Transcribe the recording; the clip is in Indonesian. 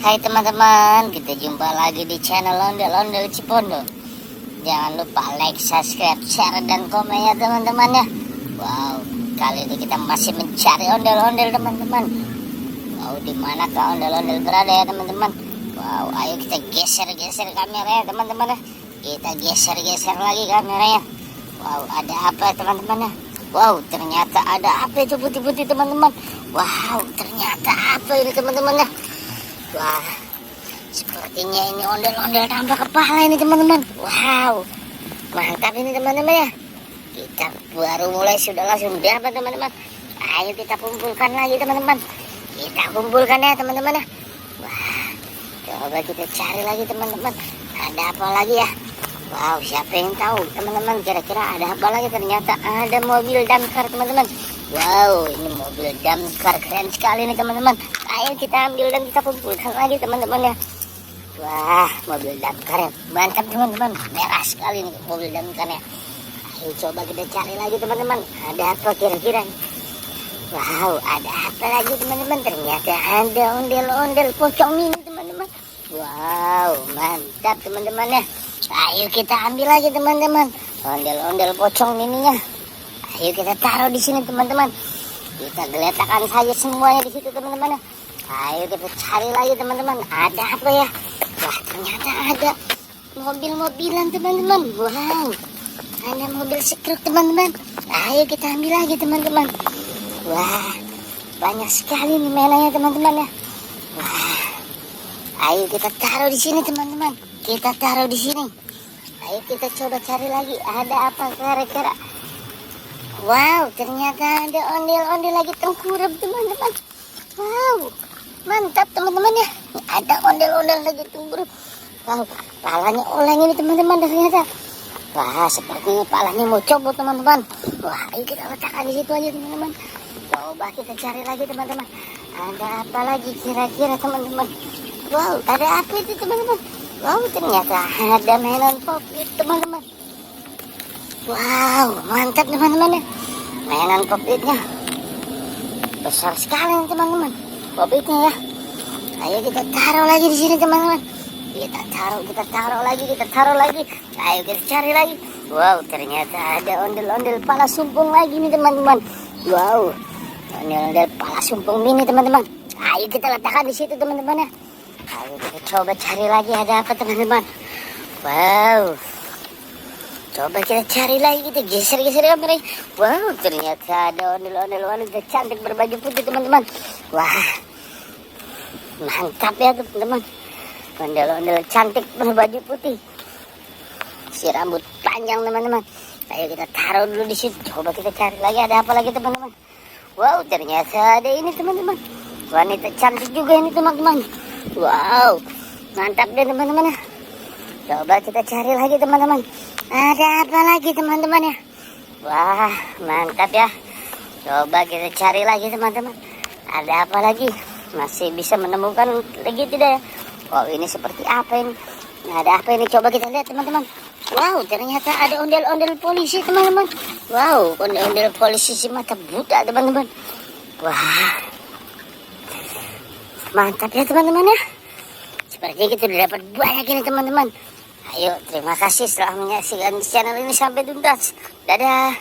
Hai teman-teman, kita jumpa lagi di channel Ondel-Ondel Cipondo. Jangan lupa like, subscribe, share, dan komen ya teman-teman ya. Wow, kali ini kita masih mencari ondel-ondel teman-teman. Wow, di manakah ondel-ondel berada ya teman-teman? Wow, ayo kita geser-geser kamera ya teman-teman ya. Kita geser-geser lagi kameranya. Wow, ada apa teman-teman ya? Wow, ternyata ada apa itu putih-putih teman-teman. Wow, ternyata apa ini teman-teman ya? Wah, sepertinya ini ondel-ondel tanpa kepala ini teman-teman. Wow, mantap ini teman-teman ya. Kita baru mulai sudah langsung dapat teman-teman. Ayo kita kumpulkan lagi teman-teman. Kita kumpulkan ya teman-teman ya. Wah, coba kita cari lagi teman-teman. Ada apa lagi ya? Wow, siapa yang tahu teman-teman, kira-kira ada apa lagi? Ternyata ada mobil damkar teman-teman. Wow, ini mobil damkar keren sekali nih teman-teman. Ayo kita ambil dan kita kumpulkan lagi teman-teman ya. Wah, mobil damkar ya, mantap teman-teman. Merah sekali nih mobil damkarnya. Ayo coba kita cari lagi teman-teman. Ada apa kira-kira? Wow, ada apa lagi teman-teman? Ternyata ada ondel-ondel pocong mini teman-teman. Wow, mantap teman-teman ya. Ayo kita ambil lagi teman-teman ondel-ondel pocong mininya. Ayo kita taruh di sini teman-teman. Kita geletakkan saja semuanya di situ teman-teman. Ayo kita cari lagi teman-teman. Ada apa ya? Wah, ternyata ada mobil-mobilan teman-teman. Wow, ada mobil sekruk teman-teman. Ayo kita ambil lagi teman-teman. Wah, banyak sekali nih mainannya teman-teman ya. Wah, ayo kita taruh di sini teman-teman. Kita taruh di sini. Ayo kita coba cari lagi. Ada apa kira-kira? Wow, ternyata ada ondel-ondel lagi tengkurap teman-teman. Wow, mantap teman-teman ya. Ada ondel-ondel lagi tengkurap. Wow, palanya oleng ini teman-teman ternyata. Wah, sepertinya palanya mau copot teman-teman. Wah, ayo kita letakkan di situ aja teman-teman. Coba kita cari lagi teman-teman. Ada apa lagi kira-kira teman-teman? Wow, ada apa itu teman-teman? Wow, ternyata ada mainan pop it teman-teman. Wow, mantap teman-teman ya. Mainan pop itnya besar sekali nih teman-teman. Pop itnya ya. Ayo kita taruh lagi di sini teman-teman. Kita taruh lagi. Ayo kita cari lagi. Wow, ternyata ada ondel-ondel pala sumpung lagi nih teman-teman. Wow, ondel-ondel pala sumpung mini teman-teman. Ayo kita letakkan di situ teman-teman ya. Ayo kita coba cari lagi ada apa teman-teman. Wow, coba kita cari lagi, kita geser-geser kamera. Wow, ternyata ada ondel-ondel wanita cantik berbaju putih teman-teman. Wah, mantap ya teman-teman. Ondel-ondel cantik berbaju putih, si rambut panjang teman-teman. Ayo kita taruh dulu di situ. Coba kita cari lagi ada apa lagi teman-teman. Wow, ternyata ada ini teman-teman. Wanita cantik juga ini teman-teman. Wow, mantap deh teman-teman ya. Coba kita cari lagi teman-teman. Ada apa lagi teman-teman ya? Wah, mantap ya. Coba kita cari lagi teman-teman. Ada apa lagi? Masih bisa menemukan lagi tidak ya? Wow, ini seperti apa ini? Ada apa ini? Coba kita lihat teman-teman. Wow, ternyata ada ondel-ondel polisi teman-teman. Wow, ondel-ondel polisi si mata buta teman-teman. Wah, mantap ya teman-teman ya. Sepertinya kita sudah dapat banyak ini teman-teman. Ayo, terima kasih telah menyaksikan channel ini sampai tuntas. Dadah.